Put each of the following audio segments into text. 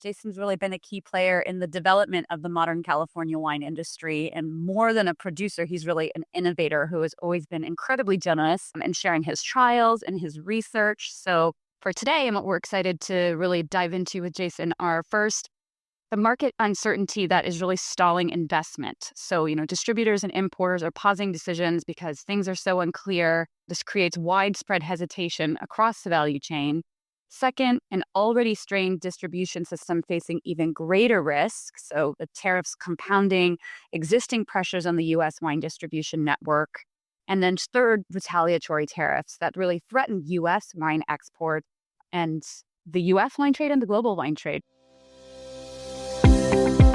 Jason's really been a key player in the development of the modern California wine industry. And more than a producer, he's really an innovator who has always been incredibly generous in sharing his trials and his research. So for today, and what we're excited to really dive into with Jason are first, the market uncertainty that is really stalling investment. So, distributors and importers are pausing decisions because things are so unclear. This creates widespread hesitation across the value chain. Second, an already strained distribution system facing even greater risk. So, the tariffs compounding existing pressures on the U.S. wine distribution network. And then third, retaliatory tariffs that really threaten U.S. wine export and the U.S. wine trade and the global wine trade.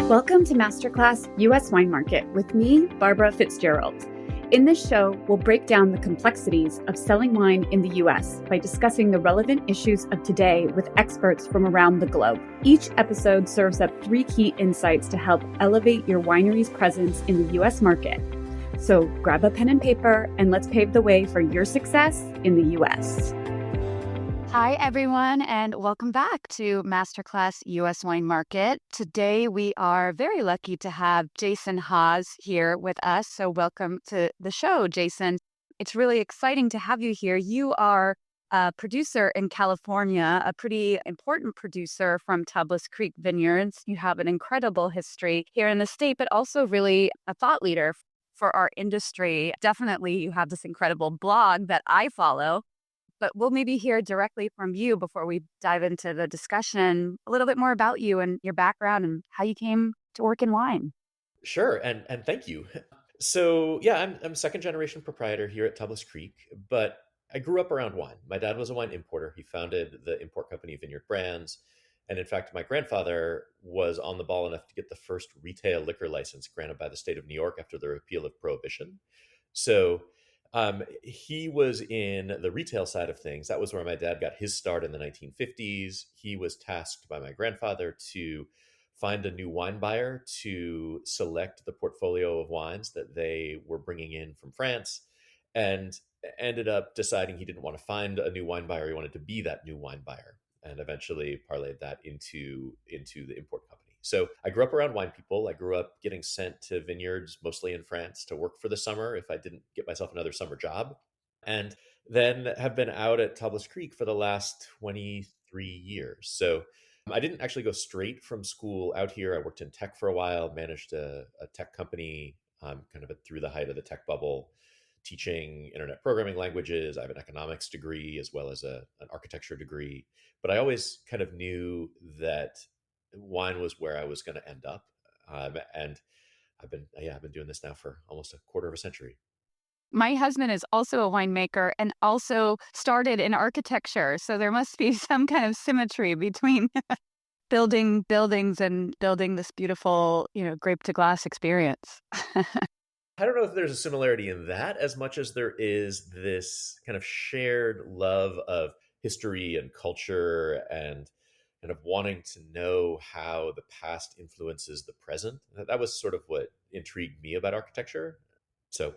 Welcome to Masterclass U.S. Wine Market with me, Barbara Fitzgerald. In this show, we'll break down the complexities of selling wine in the U.S. by discussing the relevant issues of today with experts from around the globe. Each episode serves up 3 key insights to help elevate your winery's presence in the U.S. market. So grab a pen and paper and let's pave the way for your success in the U.S. Hi, everyone, and welcome back to Masterclass U.S. Wine Market. Today, we are very lucky to have Jason Haas here with us. So welcome to the show, Jason. It's really exciting to have you here. You are a producer in California, a pretty important producer from Tablas Creek Vineyards. You have an incredible history here in the state, but also really a thought leader for our industry. Definitely, you have this incredible blog that I follow. But we'll maybe hear directly from you before we dive into the discussion a little bit more about you and your background and how you came to work in wine. Sure, and thank you. So yeah, I'm second generation proprietor here at Tablas Creek, but I grew up around wine. My dad was a wine importer. He founded the import company Vineyard Brands, and in fact, my grandfather was on the ball enough to get the first retail liquor license granted by the state of New York after the repeal of Prohibition. So he was in the retail side of things. That was where my dad got his start in the 1950s. He was tasked by my grandfather to find a new wine buyer to select the portfolio of wines that they were bringing in from France, and ended up deciding he didn't want to find a new wine buyer. He wanted to be that new wine buyer, and eventually parlayed that into the import company. So I grew up around wine people. I grew up getting sent to vineyards, mostly in France, to work for the summer if I didn't get myself another summer job. And then have been out at Tablas Creek for the last 23 years. So I didn't actually go straight from school out here. I worked in tech for a while, managed a tech company kind of through the height of the tech bubble, teaching internet programming languages. I have an economics degree as well as an architecture degree. But I always kind of knew that wine was where I was going to end up. And I've been doing this now for almost a quarter of a century. My husband is also a winemaker and also started in architecture. So there must be some kind of symmetry between building buildings and building this beautiful, grape to glass experience. I don't know if there's a similarity in that as much as there is this kind of shared love of history and culture and kind of wanting to know how the past influences the present. That was sort of what intrigued me about architecture. So,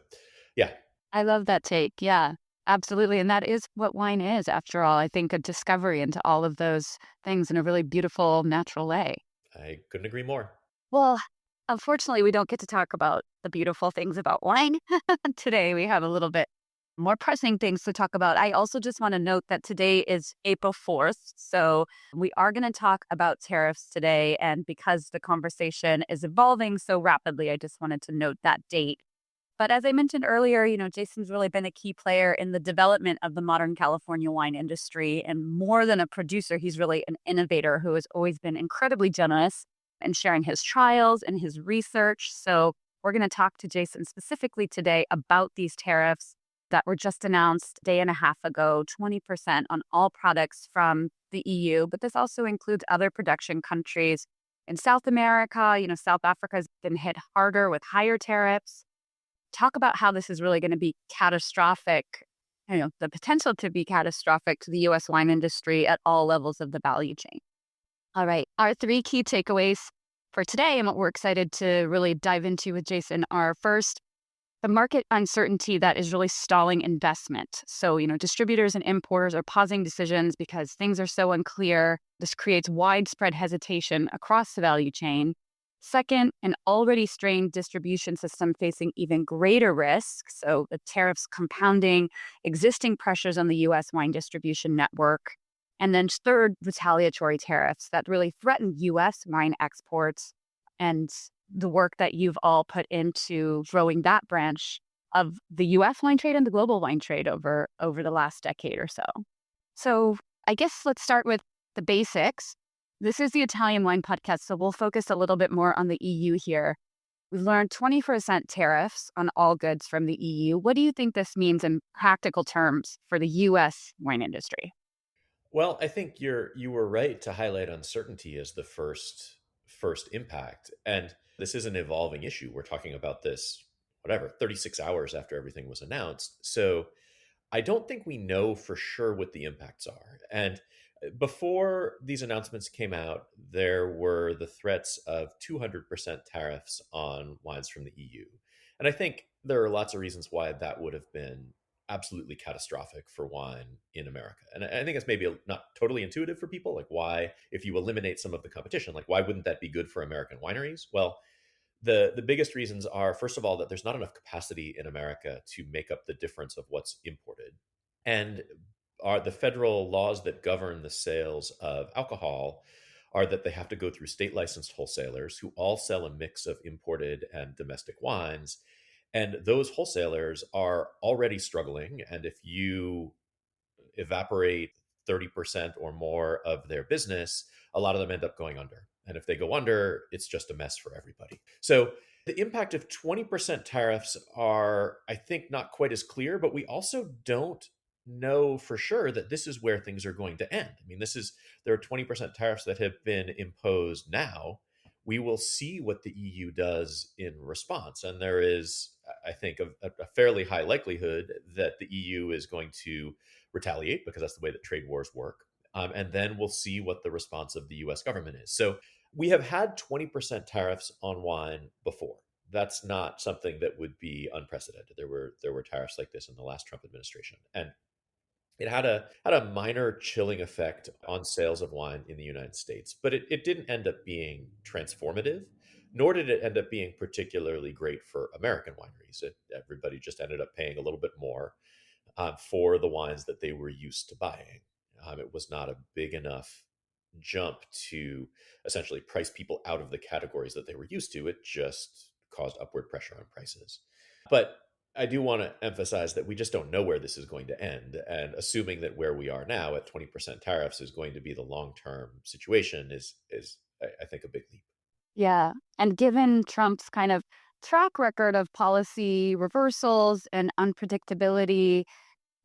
yeah. I love that take. Yeah, absolutely. And that is what wine is, after all. I think a discovery into all of those things in a really beautiful, natural way. I couldn't agree more. Well, unfortunately, we don't get to talk about the beautiful things about wine. Today, we have a little bit more pressing things to talk about. I also just want to note that today is April 4th. So we are going to talk about tariffs today. And because the conversation is evolving so rapidly, I just wanted to note that date. But as I mentioned earlier, Jason's really been a key player in the development of the modern California wine industry. And more than a producer, he's really an innovator who has always been incredibly generous in sharing his trials and his research. So we're going to talk to Jason specifically today about these tariffs that were just announced a day and a half ago, 20% on all products from the EU. But this also includes other production countries in South America. South Africa has been hit harder with higher tariffs. Talk about how this is really going to be catastrophic, the potential to be catastrophic to the U.S. wine industry at all levels of the value chain. All right. Our 3 key takeaways for today and what we're excited to really dive into with Jason are first, the market uncertainty that is really stalling investment. So, distributors and importers are pausing decisions because things are so unclear. This creates widespread hesitation across the value chain. Second, an already strained distribution system facing even greater risk. So, the tariffs compounding existing pressures on the US wine distribution network. And then third, retaliatory tariffs that really threaten US wine exports and the work that you've all put into growing that branch of the US wine trade and the global wine trade over the last decade or so. So, I guess let's start with the basics. This is the Italian Wine Podcast, so we'll focus a little bit more on the EU here. We've learned 20% tariffs on all goods from the EU. What do you think this means in practical terms for the US wine industry? Well, I think you were right to highlight uncertainty as the first impact. And this is an evolving issue. We're talking about this, whatever, 36 hours after everything was announced. So I don't think we know for sure what the impacts are. And before these announcements came out, there were the threats of 200% tariffs on wines from the EU. And I think there are lots of reasons why that would have been absolutely catastrophic for wine in America. And I think it's maybe not totally intuitive for people. Like, why, if you eliminate some of the competition, like, why wouldn't that be good for American wineries? Well, the biggest reasons are, first of all, that there's not enough capacity in America to make up the difference of what's imported. And are the federal laws that govern the sales of alcohol are that they have to go through state licensed wholesalers who all sell a mix of imported and domestic wines. And those wholesalers are already struggling. And if you evaporate 30% or more of their business, a lot of them end up going under. And if they go under, it's just a mess for everybody. So the impact of 20% tariffs are, I think, not quite as clear, but we also don't know for sure that this is where things are going to end. I mean, there are 20% tariffs that have been imposed now. We will see what the EU does in response. And there is, I think, a fairly high likelihood that the EU is going to retaliate, because that's the way that trade wars work. And then we'll see what the response of the US government is. So we have had 20% tariffs on wine before. That's not something that would be unprecedented. There were tariffs like this in the last Trump administration. And it had a minor chilling effect on sales of wine in the United States, but it didn't end up being transformative, nor did it end up being particularly great for American wineries. Everybody just ended up paying a little bit more for the wines that they were used to buying. It was not a big enough jump to essentially price people out of the categories that they were used to. It just caused upward pressure on prices. But I do want to emphasize that we just don't know where this is going to end. And assuming that where we are now at 20% tariffs is going to be the long-term situation is I think, a big leap. Yeah. And given Trump's kind of track record of policy reversals and unpredictability,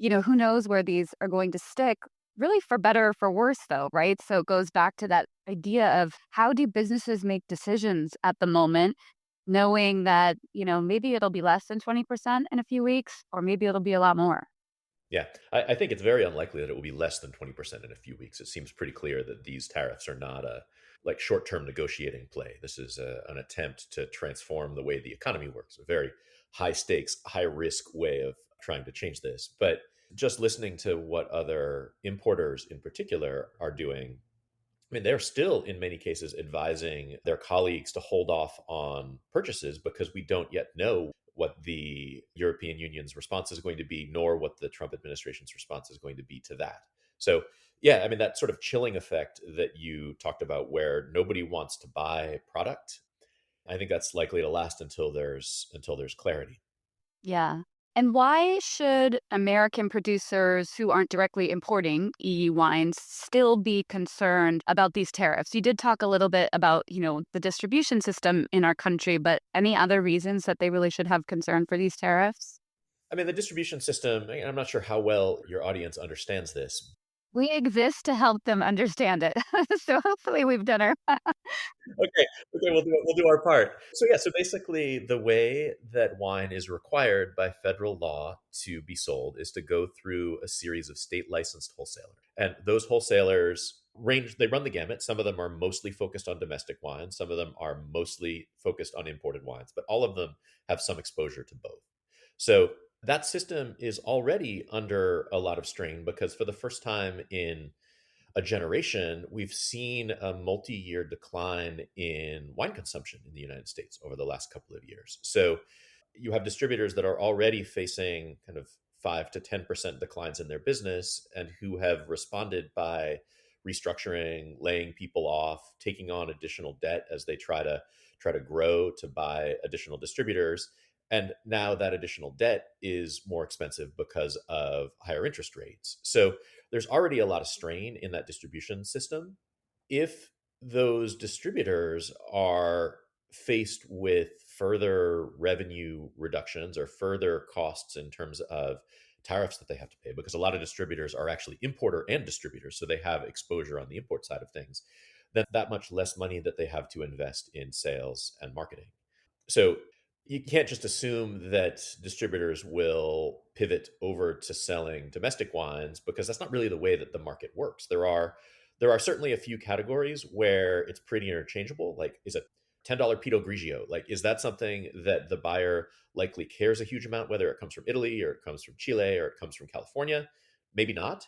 who knows where these are going to stick, really for better or for worse, though, right? So it goes back to that idea of how do businesses make decisions at the moment, knowing that, maybe it'll be less than 20% in a few weeks, or maybe it'll be a lot more. Yeah, I think it's very unlikely that it will be less than 20% in a few weeks. It seems pretty clear that these tariffs are not a like short-term negotiating play. This is an attempt to transform the way the economy works, a very high stakes, high risk way of trying to change this. But just listening to what other importers in particular are doing, I mean, they're still in many cases advising their colleagues to hold off on purchases because we don't yet know what the European Union's response is going to be, nor what the Trump administration's response is going to be to that. So, yeah, I mean, that sort of chilling effect that you talked about where nobody wants to buy product, I think that's likely to last until there's clarity. Yeah. And why should American producers who aren't directly importing EU wines still be concerned about these tariffs? You did talk a little bit about, the distribution system in our country, but any other reasons that they really should have concern for these tariffs? I mean, the distribution system, I'm not sure how well your audience understands this. We exist to help them understand it. So hopefully we've done our Okay, okay, we'll do our part. So yeah, so basically the way that wine is required by federal law to be sold is to go through a series of state licensed wholesalers. And those wholesalers they run the gamut. Some of them are mostly focused on domestic wines, some of them are mostly focused on imported wines, but all of them have some exposure to both. So that system is already under a lot of strain because for the first time in a generation, we've seen a multi-year decline in wine consumption in the United States over the last couple of years. So you have distributors that are already facing kind of 5 to 10% declines in their business and who have responded by restructuring, laying people off, taking on additional debt as they try to grow to buy additional distributors. And now that additional debt is more expensive because of higher interest rates. So there's already a lot of strain in that distribution system. If those distributors are faced with further revenue reductions or further costs in terms of tariffs that they have to pay, because a lot of distributors are actually importer and distributors, so they have exposure on the import side of things, then that much less money that they have to invest in sales and marketing. So you can't just assume that distributors will pivot over to selling domestic wines because that's not really the way that the market works. There are certainly a few categories where it's pretty interchangeable. Like, is a $10 Pinot Grigio, like, is that something that the buyer likely cares a huge amount, whether it comes from Italy or it comes from Chile or it comes from California? Maybe not.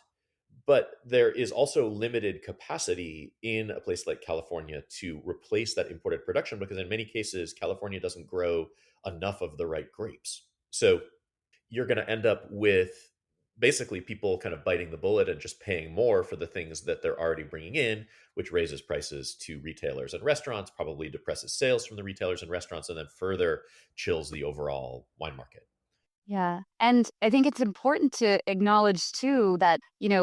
But there is also limited capacity in a place like California to replace that imported production because in many cases, California doesn't grow enough of the right grapes. So you're going to end up with basically people kind of biting the bullet and just paying more for the things that they're already bringing in, which raises prices to retailers and restaurants, probably depresses sales from the retailers and restaurants, and then further chills the overall wine market. Yeah. And I think it's important to acknowledge too that,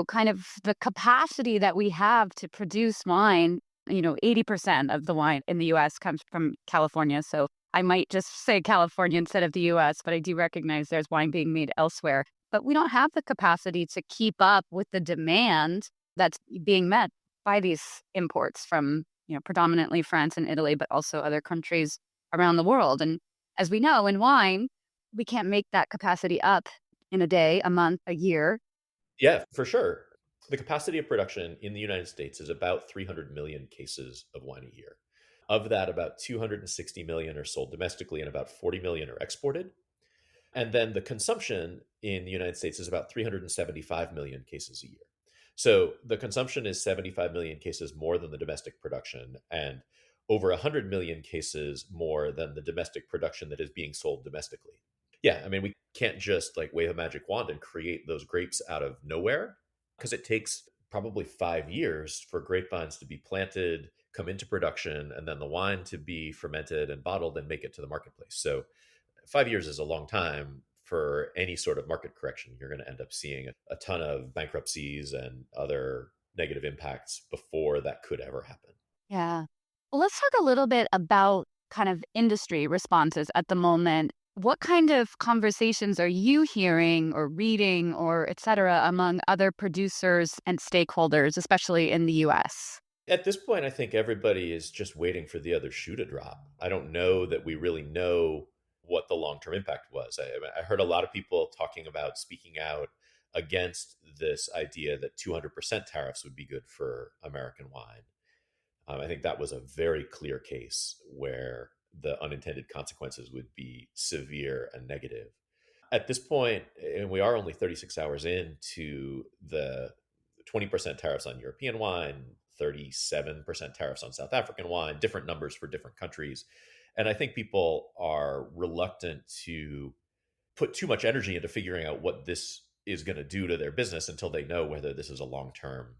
kind of the capacity that we have to produce wine, 80% of the wine in the US comes from California. So I might just say California instead of the US, but I do recognize there's wine being made elsewhere. But we don't have the capacity to keep up with the demand that's being met by these imports from, predominantly France and Italy, but also other countries around the world. And as we know in wine, we can't make that capacity up in a day, a month, a year. Yeah, for sure. The capacity of production in the United States is about 300 million cases of wine a year. Of that, about 260 million are sold domestically and about 40 million are exported. And then the consumption in the United States is about 375 million cases a year. So the consumption is 75 million cases more than the domestic production and over 100 million cases more than the domestic production that is being sold domestically. Yeah, I mean, we can't just like wave a magic wand and create those grapes out of nowhere because it takes probably 5 years for grapevines to be planted, come into production, and then the wine to be fermented and bottled and make it to the marketplace. So 5 years is a long time for any sort of market correction. You're going to end up seeing a ton of bankruptcies and other negative impacts before that could ever happen. Yeah. Well, let's talk a little bit about kind of industry responses at the moment. What kind of conversations are you hearing or reading or et cetera among other producers and stakeholders, especially in the US? At this point, I think everybody is just waiting for the other shoe to drop. I don't know that we really know what the long term impact was. I heard a lot of people talking about speaking out against this idea that 200% tariffs would be good for American wine. I think that was a very clear case where the unintended consequences would be severe and negative. At this point, and we are only 36 hours into the 20% tariffs on European wine, 37% tariffs on South African wine, different numbers for different countries. And I think people are reluctant to put too much energy into figuring out what this is going to do to their business until they know whether this is a long term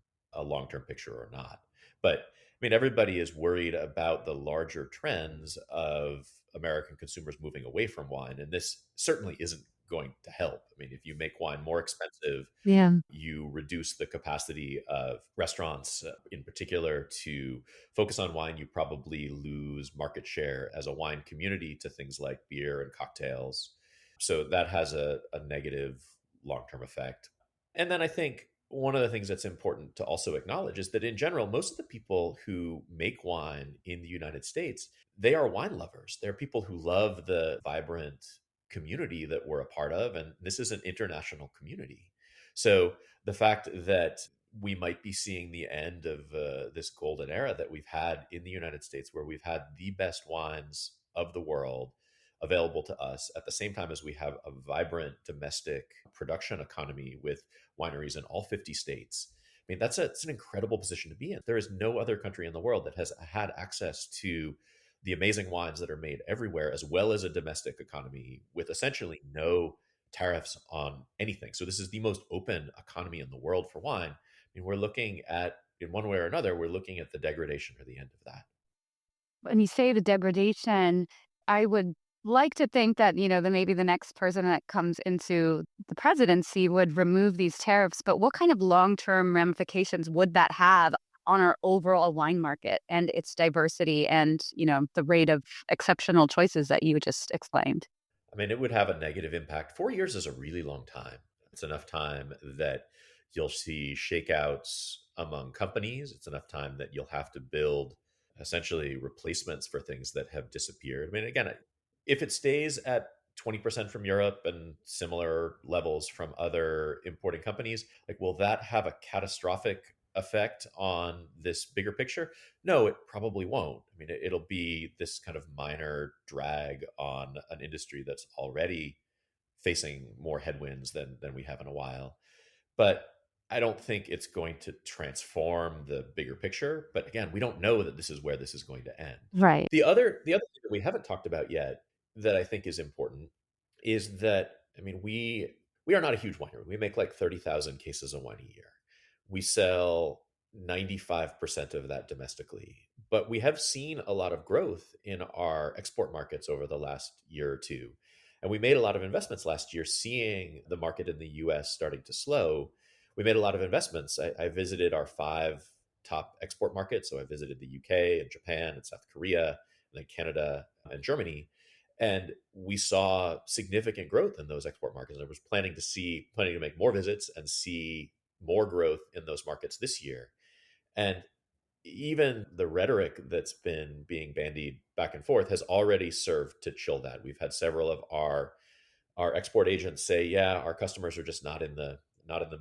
picture or not. But I mean, everybody is worried about the larger trends of American consumers moving away from wine, and this certainly isn't going to help. I mean, if you make wine more expensive, Yeah. you reduce the capacity of restaurants, in particular, to focus on wine. You probably lose market share as a wine community to things like beer and cocktails. So that has a negative long term effect. And then I think one of the things that's important to also acknowledge is that in general, most of the people who make wine in the United States, they are wine lovers. They're people who love the vibrant community that we're a part of. And this is an international community. So the fact that we might be seeing the end of this golden era that we've had in the United States, where we've had the best wines of the world available to us at the same time as we have a vibrant domestic production economy with wineries in all 50 states. I mean, it's an incredible position to be in. There is no other country in the world that has had access to the amazing wines that are made everywhere, as well as a domestic economy with essentially no tariffs on anything. So this is the most open economy in the world for wine. I mean, we're looking at, in one way or another, we're looking at the degradation or the end of that. When you say the degradation, I would like to think that, that maybe the next person that comes into the presidency would remove these tariffs. But what kind of long-term ramifications would that have on our overall wine market and its diversity and, the rate of exceptional choices that you just explained? I mean, it would have a negative impact. 4 years is a really long time. It's enough time that you'll see shakeouts among companies. It's enough time that you'll have to build essentially replacements for things that have disappeared. I mean, again, if it stays at 20% from Europe and similar levels from other importing companies, like, will that have a catastrophic effect on this bigger picture? No, it probably won't. I mean, it'll be this kind of minor drag on an industry that's already facing more headwinds than we have in a while. But I don't think it's going to transform the bigger picture. But again, we don't know that this is where this is going to end. Right. The other thing that we haven't talked about yet that I think is important is that, I mean, we are not a huge winery. We make like 30,000 cases of wine a year. We sell 95% of that domestically. But we have seen a lot of growth in our export markets over the last year or two. And we made a lot of investments last year, seeing the market in the US starting to slow. We made a lot of investments. I visited our five top export markets. So I visited the UK and Japan and South Korea, and then Canada and Germany. And we saw significant growth in those export markets. I was planning to make more visits and see more growth in those markets this year. And even the rhetoric that's been being bandied back and forth has already served to chill that. We've had several of our export agents say, "Yeah, our customers are just not in the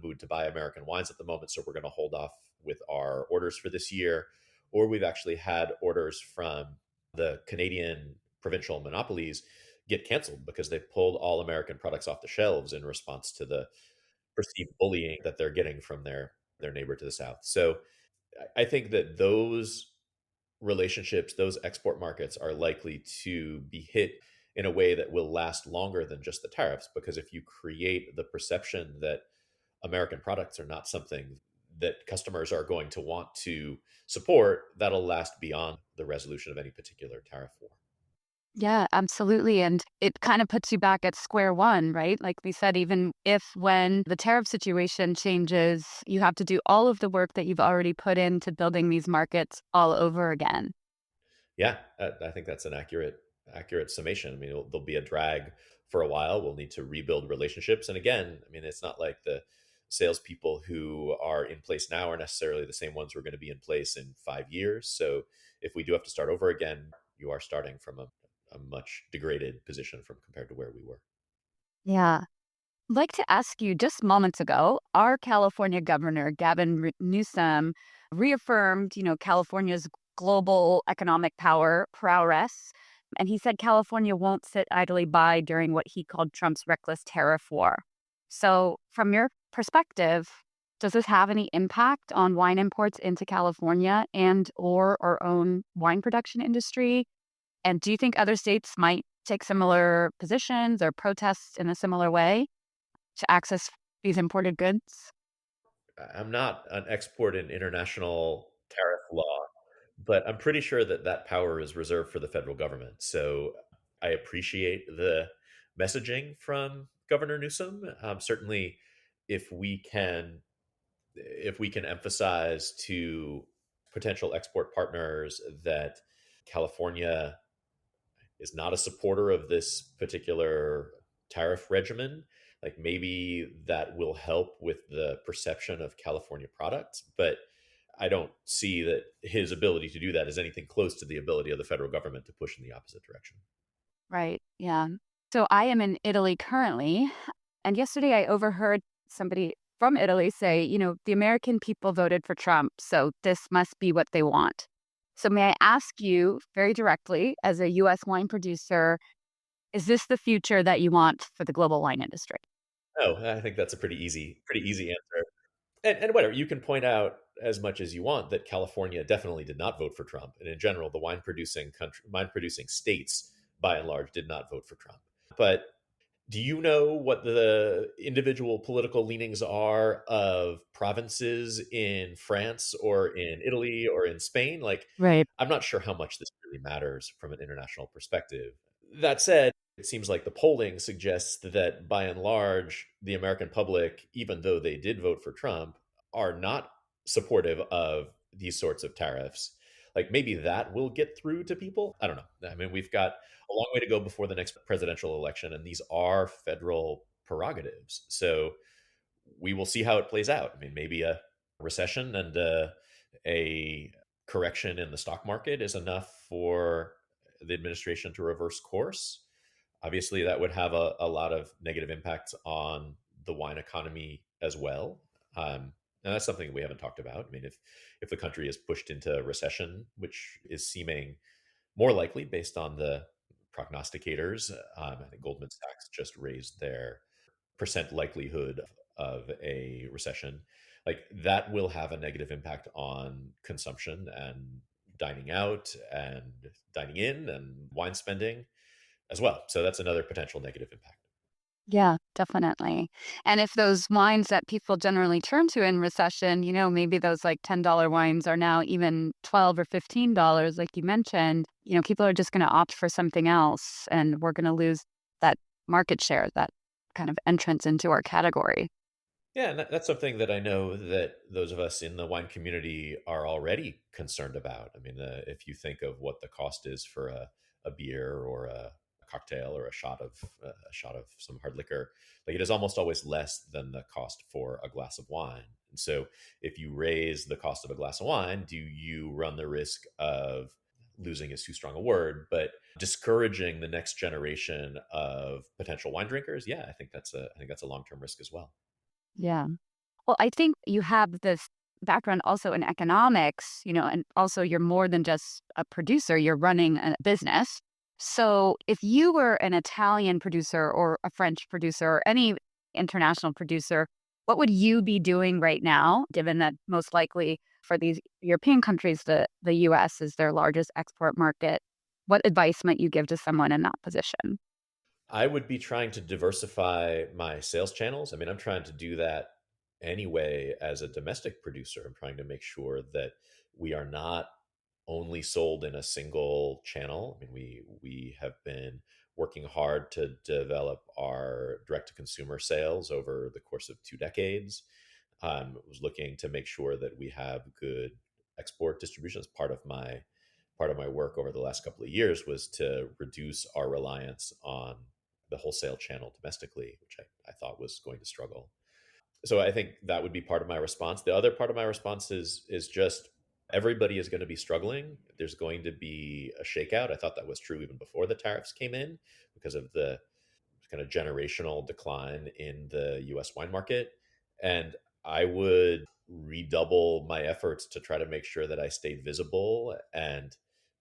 mood to buy American wines at the moment, so we're going to hold off with our orders for this year." Or we've actually had orders from the Canadian provincial monopolies get canceled because they pulled all American products off the shelves in response to the perceived bullying that they're getting from their neighbor to the south. So I think that those relationships, those export markets are likely to be hit in a way that will last longer than just the tariffs. Because if you create the perception that American products are not something that customers are going to want to support, that'll last beyond the resolution of any particular tariff war. Yeah, absolutely. And it kind of puts you back at square one, right? Like we said, even if when the tariff situation changes, you have to do all of the work that you've already put into building these markets all over again. Yeah, I think that's an accurate summation. I mean, there'll be a drag for a while. We'll need to rebuild relationships. And again, I mean, it's not like the salespeople who are in place now are necessarily the same ones who are going to be in place in 5 years. So if we do have to start over again, you are starting from a much degraded position from compared to where we were. Yeah. I'd like to ask you just moments ago, our California governor, Newsom, reaffirmed, California's global economic prowess. And he said California won't sit idly by during what he called Trump's reckless tariff war. So, from your perspective, does this have any impact on wine imports into California and or our own wine production industry? And do you think other states might take similar positions or protests in a similar way to access these imported goods? I'm not an expert in international tariff law, but I'm pretty sure that that power is reserved for the federal government. So I appreciate the messaging from Governor Newsom. Certainly, if we can if we can emphasize to potential export partners that California is not a supporter of this particular tariff regimen, like, maybe that will help with the perception of California products. But I don't see that his ability to do that is anything close to the ability of the federal government to push in the opposite direction. Right. Yeah. So I am in Italy currently. And yesterday I overheard somebody from Italy say, the American people voted for Trump. So this must be what they want. So may I ask you very directly, as a US wine producer, Is this the future that you want for the global wine industry? Oh, I think that's a pretty easy answer. And whatever, you can point out as much as you want that California definitely did not vote for Trump, and in general, the wine producing states, by and large, did not vote for Trump. But do you know what the individual political leanings are of provinces in France or in Italy or in Spain? Like, Right. I'm not sure how much this really matters from an international perspective. That said, it seems like the polling suggests that by and large, the American public, even though they did vote for Trump, are not supportive of these sorts of tariffs. Like maybe that will get through to people. I don't know. I mean, we've got a long way to go before the next presidential election, and these are federal prerogatives. So we will see how it plays out. I mean, maybe a recession and a correction in the stock market is enough for the administration to reverse course. Obviously, that would have a lot of negative impacts on the wine economy as well. And that's something we haven't talked about. I mean, if the country is pushed into recession, which is seeming more likely based on the prognosticators, I think Goldman Sachs just raised their percent likelihood of a recession. Like that will have a negative impact on consumption and dining out and dining in and wine spending as well. So that's another potential negative impact. Yeah, definitely. And if those wines that people generally turn to in recession, maybe those like $10 wines are now even 12 or $15, like you mentioned, people are just going to opt for something else and we're going to lose that market share, that kind of entrance into our category. Yeah, and that's something that I know that those of us in the wine community are already concerned about. I mean, if you think of what the cost is for a beer or a cocktail or a shot of some hard liquor, like it is almost always less than the cost for a glass of wine. And so, if you raise the cost of a glass of wine, do you run the risk of losing is too strong a word, but discouraging the next generation of potential wine drinkers? Yeah, I think that's a long term risk as well. Yeah. Well, I think you have this background also in economics, and also you're more than just a producer, you're running a business. So if you were an Italian producer or a French producer or any international producer, what would you be doing right now, given that most likely for these European countries, the US is their largest export market? What advice might you give to someone in that position? I would be trying to diversify my sales channels. I mean, I'm trying to do that anyway as a domestic producer. I'm trying to make sure that we are not only sold in a single channel. I mean, we have been working hard to develop our direct to consumer sales over the course of 2 decades. Was looking to make sure that we have good export distribution as part of my work over the last couple of years was to reduce our reliance on the wholesale channel domestically, which I thought was going to struggle. So I think that would be part of my response. The other part of my response is just everybody is going to be struggling. There's going to be a shakeout. I thought that was true even before the tariffs came in because of the kind of generational decline in the US wine market. And I would redouble my efforts to try to make sure that I stayed visible and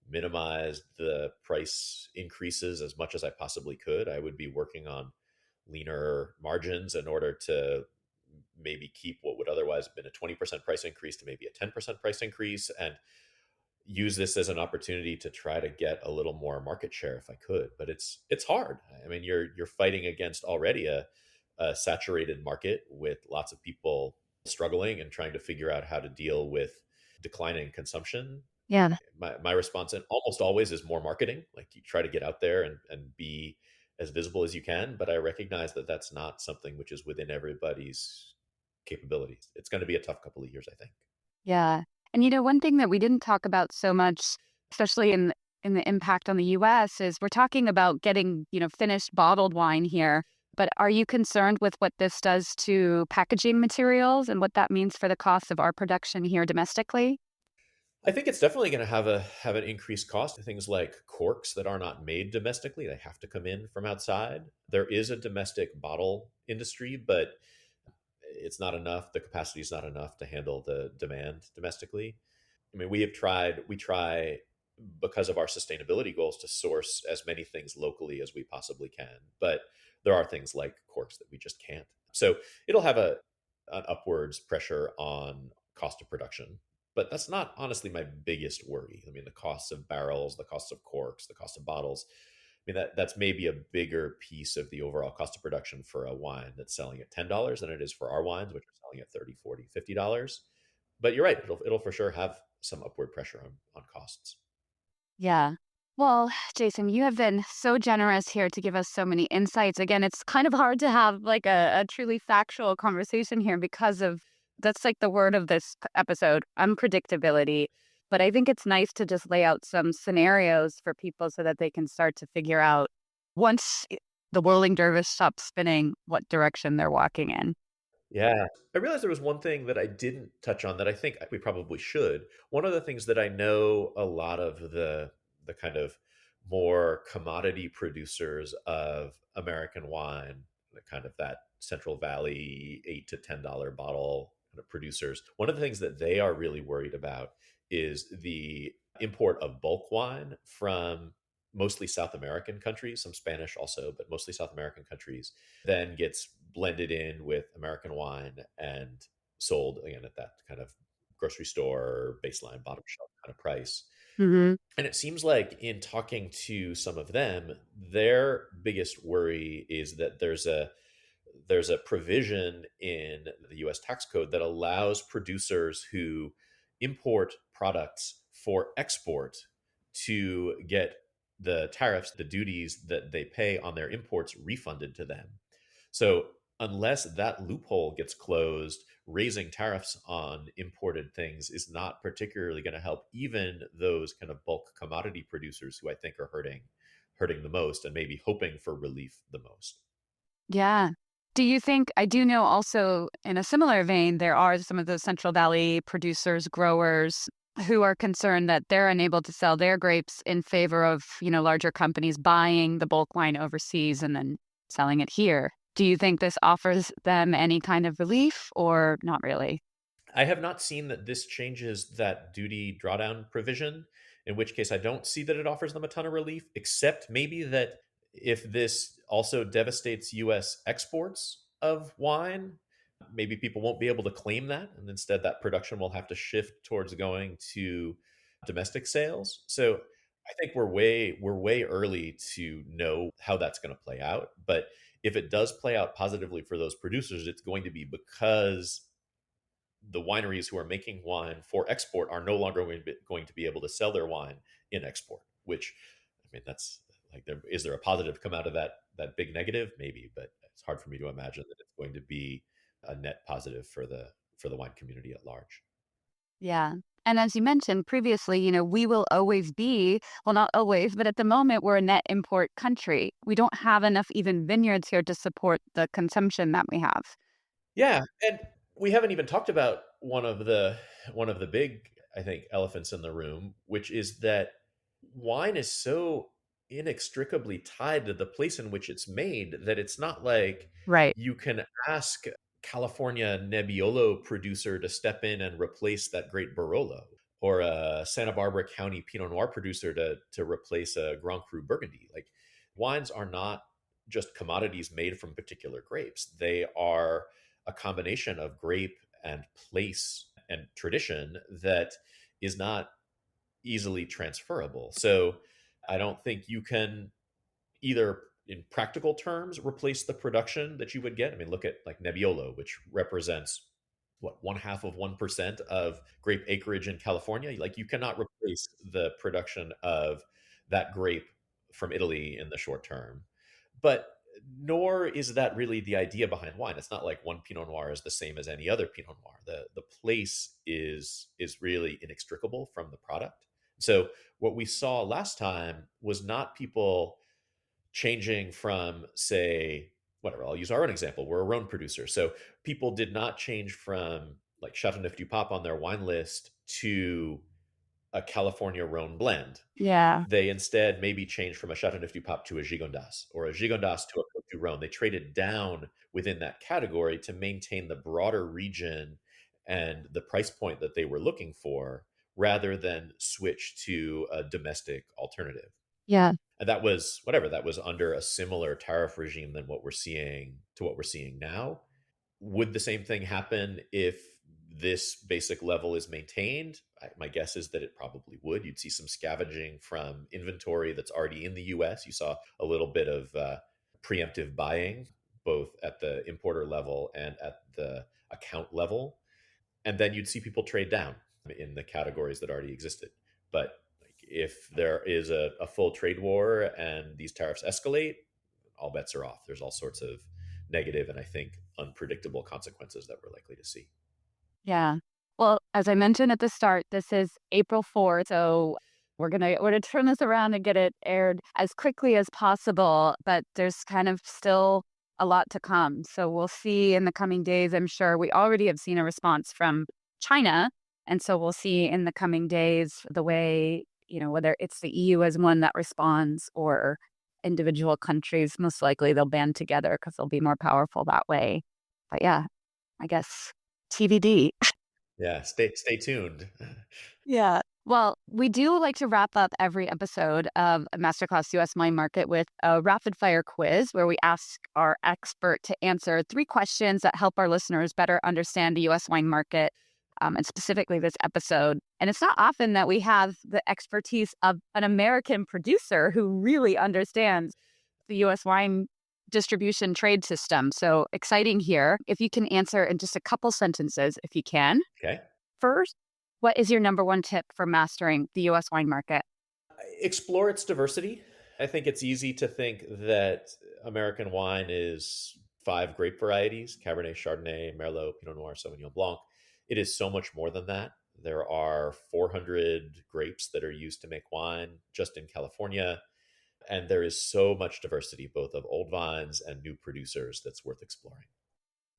minimize the price increases as much as I possibly could. I would be working on leaner margins in order to maybe keep what would otherwise have been a 20% price increase to maybe a 10% price increase and use this as an opportunity to try to get a little more market share if I could. But it's hard. I mean, you're fighting against already a saturated market with lots of people struggling and trying to figure out how to deal with declining consumption. Yeah. My response and almost always is more marketing. Like you try to get out there and be as visible as you can. But I recognize that that's not something which is within everybody's capabilities. It's going to be a tough couple of years, I think. Yeah. And one thing that we didn't talk about so much, especially in the impact on the US, is we're talking about getting, finished bottled wine here. But are you concerned with what this does to packaging materials and what that means for the cost of our production here domestically? I think it's definitely going to have an increased cost. Things like corks that are not made domestically, they have to come in from outside. There is a domestic bottle industry, but it's not enough. The capacity is not enough to handle the demand domestically. I mean, we try because of our sustainability goals to source as many things locally as we possibly can. But there are things like corks that we just can't. So it'll have an upwards pressure on cost of production. But that's not honestly my biggest worry. I mean, the costs of barrels, the costs of corks, the cost of bottles. I mean, that's maybe a bigger piece of the overall cost of production for a wine that's selling at $10 than it is for our wines, which are selling at 30, 40, $50. But you're right, it'll for sure have some upward pressure on costs. Yeah. Well, Jason, you have been so generous here to give us so many insights. Again, it's kind of hard to have like a truly factual conversation here because of that's like the word of this episode, unpredictability. But I think it's nice to just lay out some scenarios for people so that they can start to figure out once the whirling dervish stops spinning, what direction they're walking in. Yeah. I realized there was one thing that I didn't touch on that I think we probably should. One of the things that I know a lot of the kind of more commodity producers of American wine, the kind of that Central Valley $8 to $10 bottle kind of producers, one of the things that they are really worried about is the import of bulk wine from mostly South American countries, some Spanish also, but mostly South American countries, then gets blended in with American wine and sold again at that kind of grocery store baseline bottom shelf kind of price. Hmm. And it seems like in talking to some of them, their biggest worry is that there's a provision in the US tax code that allows producers who import products for export to get the tariffs, the duties that they pay on their imports refunded to them. So, unless that loophole gets closed, raising tariffs on imported things is not particularly going to help even those kind of bulk commodity producers who I think are hurting the most and maybe hoping for relief the most. Yeah. Do you think, I do know also in a similar vein, there are some of those Central Valley producers, growers who are concerned that they're unable to sell their grapes in favor of, larger companies buying the bulk wine overseas and then selling it here. Do you think this offers them any kind of relief or not really? I have not seen that this changes that duty drawdown provision, in which case I don't see that it offers them a ton of relief, except maybe that if this also devastates US exports of wine, maybe people won't be able to claim that. And instead, that production will have to shift towards going to domestic sales. So I think we're way early to know how that's going to play out. But if it does play out positively for those producers, it's going to be because the wineries who are making wine for export are no longer going to be able to sell their wine in export, which I mean that's like is there a positive come out of that big negative? Maybe, but it's hard for me to imagine that it's going to be a net positive for the wine community at large. Yeah. And as you mentioned previously, we will always be, well, not always, but at the moment, we're a net import country. We don't have enough even vineyards here to support the consumption that we have. Yeah, and we haven't even talked about one of the big, I think, elephants in the room, which is that wine is so inextricably tied to the place in which it's made that it's not like Right. you can ask California Nebbiolo producer to step in and replace that great Barolo, or a Santa Barbara County Pinot Noir producer to replace a Grand Cru Burgundy. Like wines are not just commodities made from particular grapes. They are a combination of grape and place and tradition that is not easily transferable. So I don't think you can either in practical terms replace the production that you would get. I mean, look at like Nebbiolo, which represents what 1/2 of 1% of grape acreage in California. Like you cannot replace the production of that grape from Italy in the short term. But nor is that really the idea behind wine. It's not like one Pinot Noir is the same as any other Pinot Noir. The place is really inextricable from the product. So what we saw last time was not people changing from, say, whatever, I'll use our own example. We're a Rhone producer. So people did not change from like Chateauneuf du Pape on their wine list to a California Rhone blend. Yeah. They instead maybe changed from a Chateauneuf du Pape to a Gigondas or a Gigondas to a Côte du Rhone. They traded down within that category to maintain the broader region and the price point that they were looking for rather than switch to a domestic alternative. Yeah. And that was whatever, that was under a similar tariff regime than what we're seeing now. Would the same thing happen if this basic level is maintained? My guess is that it probably would. You'd see some scavenging from inventory that's already in the US. You saw a little bit of preemptive buying, both at the importer level and at the account level. And then you'd see people trade down in the categories that already existed. But if there is a full trade war and these tariffs escalate, all bets are off. There's all sorts of negative and I think unpredictable consequences that we're likely to see. Yeah. Well, as I mentioned at the start, this is April 4th, so we're gonna turn this around and get it aired as quickly as possible, but there's kind of still a lot to come. So we'll see in the coming days, I'm sure. We already have seen a response from China, and so we'll see in the coming days the way, whether it's the EU as one that responds or individual countries. Most likely they'll band together because they'll be more powerful that way. But yeah, I guess TBD. Yeah, stay tuned. Yeah. Well, we do like to wrap up every episode of a Masterclass US Wine Market with a rapid fire quiz where we ask our expert to answer 3 questions that help our listeners better understand the US wine market, and specifically this episode. And it's not often that we have the expertise of an American producer who really understands the US wine distribution trade system. So exciting here. If you can answer in just a couple sentences, if you can. Okay. First, what is your number one tip for mastering the US wine market? Explore its diversity. I think it's easy to think that American wine is 5 grape varieties: Cabernet, Chardonnay, Merlot, Pinot Noir, Sauvignon Blanc. It is so much more than that. There are 400 grapes that are used to make wine just in California. And there is so much diversity, both of old vines and new producers, that's worth exploring.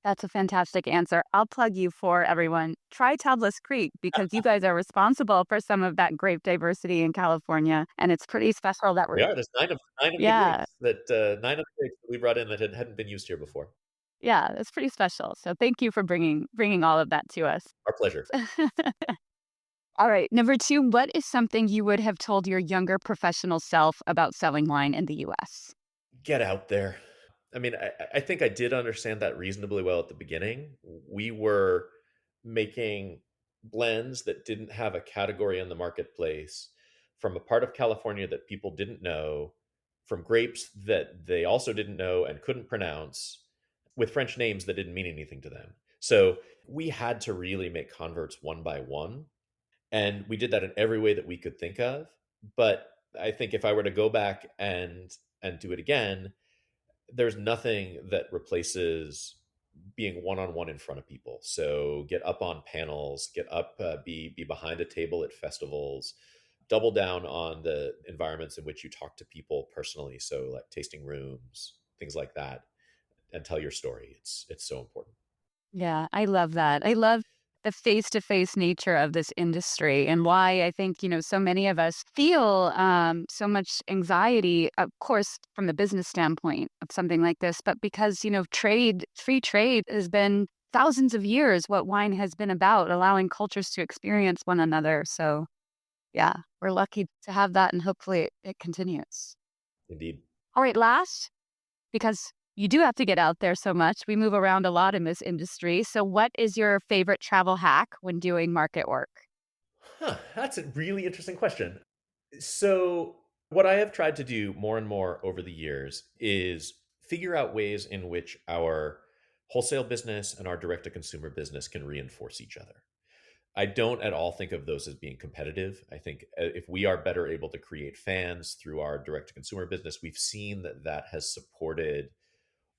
That's a fantastic answer. I'll plug you for everyone. Try Tablas Creek because you guys are responsible for some of that grape diversity in California. And it's pretty special that we're, We are. There's nine of the yeah, grapes that we brought in that hadn't been used here before. yeah, it's pretty special. So thank you for bringing all of that to us. Our pleasure. All right. Number 2, what is something you would have told your younger professional self about selling wine in the US? Get out there. I mean, I think I did understand that reasonably well at the beginning. We were making blends that didn't have a category in the marketplace from a part of California that people didn't know, from grapes that they also didn't know and couldn't pronounce, with French names that didn't mean anything to them. So we had to really make converts one by one. And we did that in every way that we could think of. But I think if I were to go back and do it again, there's nothing that replaces being one-on-one in front of people. So get up on panels, get up, be behind a table at festivals, double down on the environments in which you talk to people personally. So like tasting rooms, things like that, and tell your story. It's so important. Yeah, I love that. I love the face-to-face nature of this industry and why I think, so many of us feel so much anxiety, of course, from the business standpoint of something like this, but because, free trade has been thousands of years what wine has been about, allowing cultures to experience one another. So, yeah, we're lucky to have that and hopefully it continues. Indeed. All right, last, because you do have to get out there so much. We move around a lot in this industry. So, what is your favorite travel hack when doing market work? That's a really interesting question. So, what I have tried to do more and more over the years is figure out ways in which our wholesale business and our direct to consumer business can reinforce each other. I don't at all think of those as being competitive. I think if we are better able to create fans through our direct to consumer business, we've seen that that has supported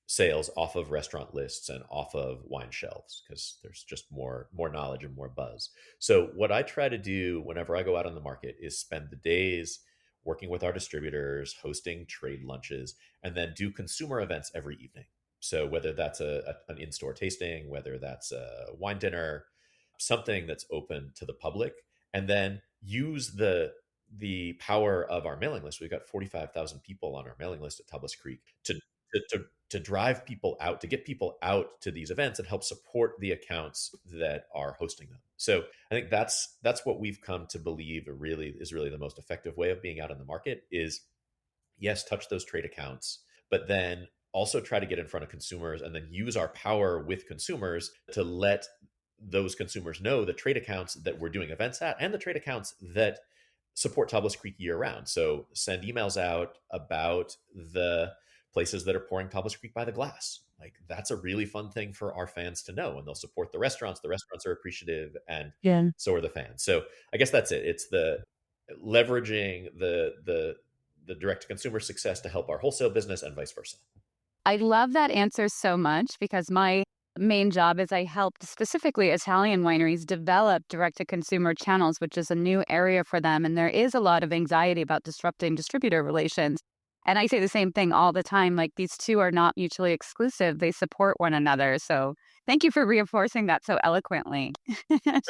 sales off of restaurant lists and off of wine shelves because there's just more knowledge and more buzz. So what I try to do whenever I go out on the market is spend the days working with our distributors, hosting trade lunches, and then do consumer events every evening. So whether that's an in-store tasting, whether that's a wine dinner, something that's open to the public, and then use the power of our mailing list. We've got 45,000 people on our mailing list at Tablas Creek to drive people out, to get people out to these events and help support the accounts that are hosting them. So I think that's what we've come to believe is really the most effective way of being out in the market is, yes, touch those trade accounts, but then also try to get in front of consumers and then use our power with consumers to let those consumers know the trade accounts that we're doing events at and the trade accounts that support Tablas Creek year round. So send emails out about the places that are pouring Tablas Creek by the glass. Like that's a really fun thing for our fans to know, and they'll support the restaurants. The restaurants are appreciative, and Yeah. so are the fans. So I guess that's it. It's the leveraging the direct to consumer success to help our wholesale business and vice versa. I love that answer so much because my main job is I helped specifically Italian wineries develop direct to consumer channels, which is a new area for them. And there is a lot of anxiety about disrupting distributor relations. And I say the same thing all the time, like these two are not mutually exclusive. They support one another. So thank you for reinforcing that so eloquently. My pleasure.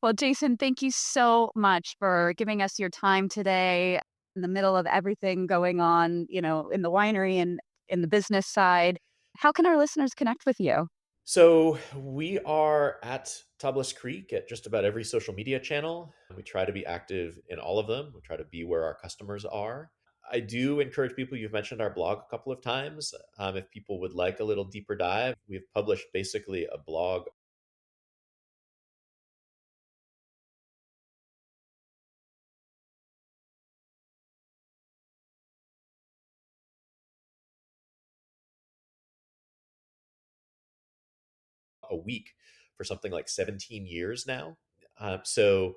Well, Jason, thank you so much for giving us your time today in the middle of everything going on, in the winery and in the business side. How can our listeners connect with you? So we are at Tablas Creek at just about every social media channel. We try to be active in all of them. We try to be where our customers are. I do encourage people, you've mentioned our blog a couple of times. If people would like a little deeper dive, we've published basically a blog a week for something like 17 years now. So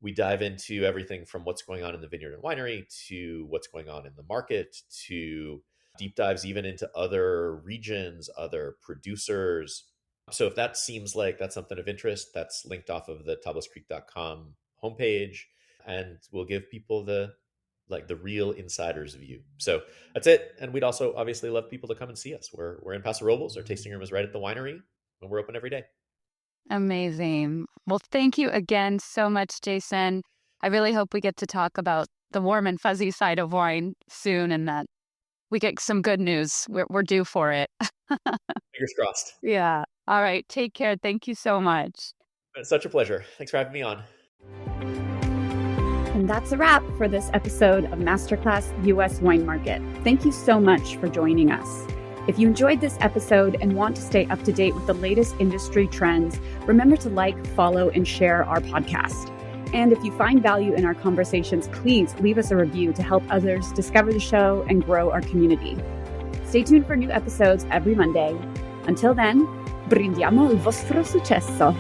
we dive into everything from what's going on in the vineyard and winery to what's going on in the market to deep dives even into other regions, other producers. So if that seems like that's something of interest, that's linked off of the tablascreek.com homepage, and we'll give people the real insider's view. So that's it. And we'd also obviously love people to come and see us. We're in Paso Robles. Our tasting room is right at the winery, and we're open every day. Amazing. Well, thank you again so much, Jason. I really hope we get to talk about the warm and fuzzy side of wine soon and that we get some good news. We're due for it. Fingers crossed. Yeah. All right. Take care. Thank you so much. It's such a pleasure. Thanks for having me on. And that's a wrap for this episode of Masterclass US Wine Market. Thank you so much for joining us. If you enjoyed this episode and want to stay up to date with the latest industry trends, remember to like, follow, and share our podcast. And if you find value in our conversations, please leave us a review to help others discover the show and grow our community. Stay tuned for new episodes every Monday. Until then, brindiamo il vostro successo!